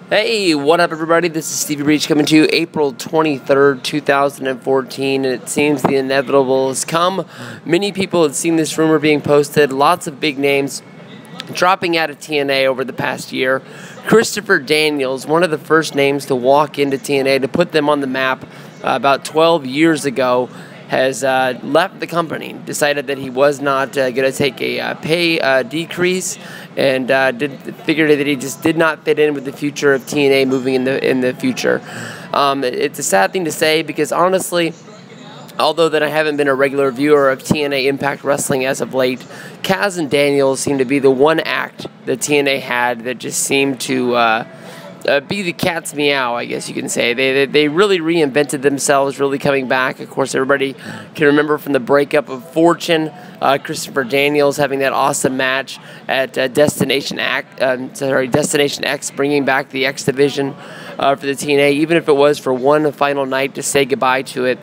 Hey, what up everybody? This is Stevie Breach coming to you April 23rd, 2014, and it seems the inevitable has come. Many people have seen this rumor being posted, lots of big names dropping out of TNA over the past year. Christopher Daniels, one of the first names to walk into TNA to put them on the map about 12 years ago, has left the company, decided that he was not going to take a pay decrease, and figured that he just did not fit in with the future of TNA moving in the future. It's a sad thing to say because honestly, although that I haven't been a regular viewer of TNA Impact Wrestling as of late, Kaz and Daniels seem to be the one act that TNA had that just seemed to be the cat's meow, I guess you can say. They really reinvented themselves, really coming back. Of course, everybody can remember from the breakup of Fortune, Christopher Daniels having that awesome match at Destination X, bringing back the X Division for the TNA, even if it was for one final night to say goodbye to it.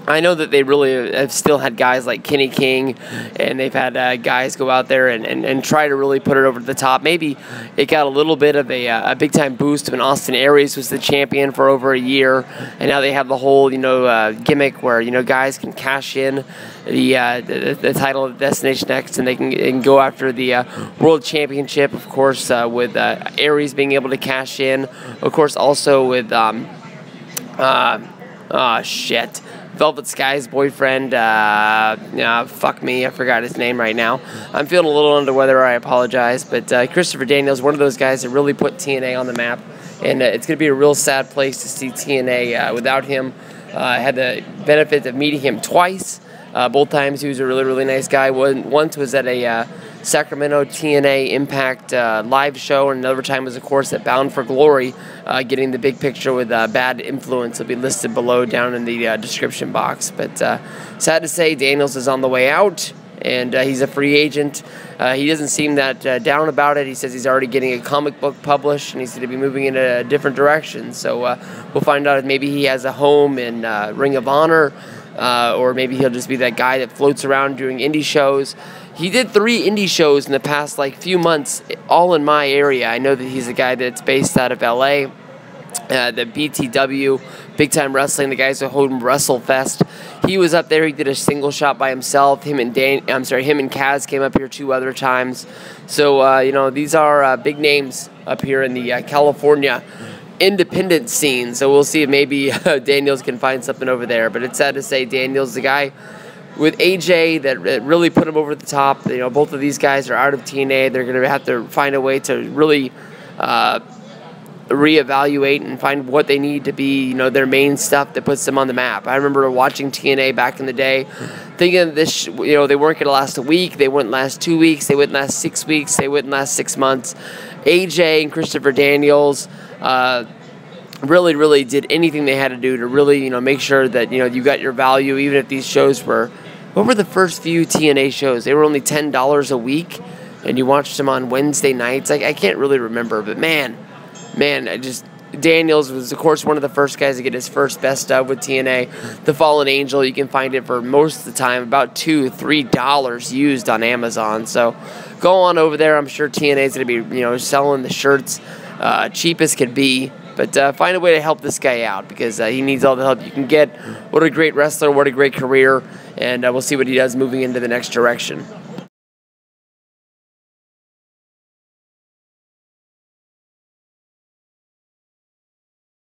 I know that they really have still had guys like Kenny King, and they've had guys go out there and try to really put it over the top. Maybe it got a little bit of a big-time boost when Austin Aries was the champion for over a year, and now they have the whole, gimmick where, guys can cash in the title of Destination X, and they can go after the World Championship, of course, with Aries being able to cash in. Of course, also with, Velvet Sky's boyfriend, fuck me, I forgot his name right now. I'm feeling a little under the weather, I apologize, but Christopher Daniels, one of those guys that really put TNA on the map, and it's going to be a real sad place to see TNA without him. I had the benefit of meeting him twice. Both times he was a really, really nice guy. Once was at a Sacramento TNA Impact live show, and another time was, of course, at Bound for Glory, getting the big picture with Bad Influence. Will be listed below down in the description box. But sad to say, Daniels is on the way out, and he's a free agent. He doesn't seem that down about it. He says he's already getting a comic book published, and he's going to be moving in a different direction. So we'll find out if maybe he has a home in Ring of Honor, or maybe he'll just be that guy that floats around doing indie shows. He did 3 indie shows in the past few months, all in my area. I know that he's a guy that's based out of LA. The BTW, Big Time Wrestling, the guys who hold WrestleFest. He was up there. He did a single shot by himself. Him and Kaz came up here 2 other times. So these are big names up here in the California independent scene. So we'll see if maybe Daniels can find something over there. But it's sad to say Daniels, the guy with AJ that really put him over the top. Both of these guys are out of TNA. They're going to have to find a way to really reevaluate and find what they need to be, their main stuff that puts them on the map. I remember watching TNA back in the day, thinking this, they weren't going to last a week, they wouldn't last 2 weeks, they wouldn't last 6 weeks, they wouldn't last 6 months. AJ and Christopher Daniels really, really did anything they had to do to really, make sure that, you got your value, even if these shows were, what were the first few TNA shows? They were only $10 a week, and you watched them on Wednesday nights. I can't really remember, but man, Daniels was, of course, one of the first guys to get his first best of with TNA. The Fallen Angel, you can find it for most of the time about $2, $3 used on Amazon. So go on over there. I'm sure TNA is going to be, selling the shirts cheap as could be. But find a way to help this guy out because he needs all the help you can get. What a great wrestler, what a great career, and we'll see what he does moving into the next direction.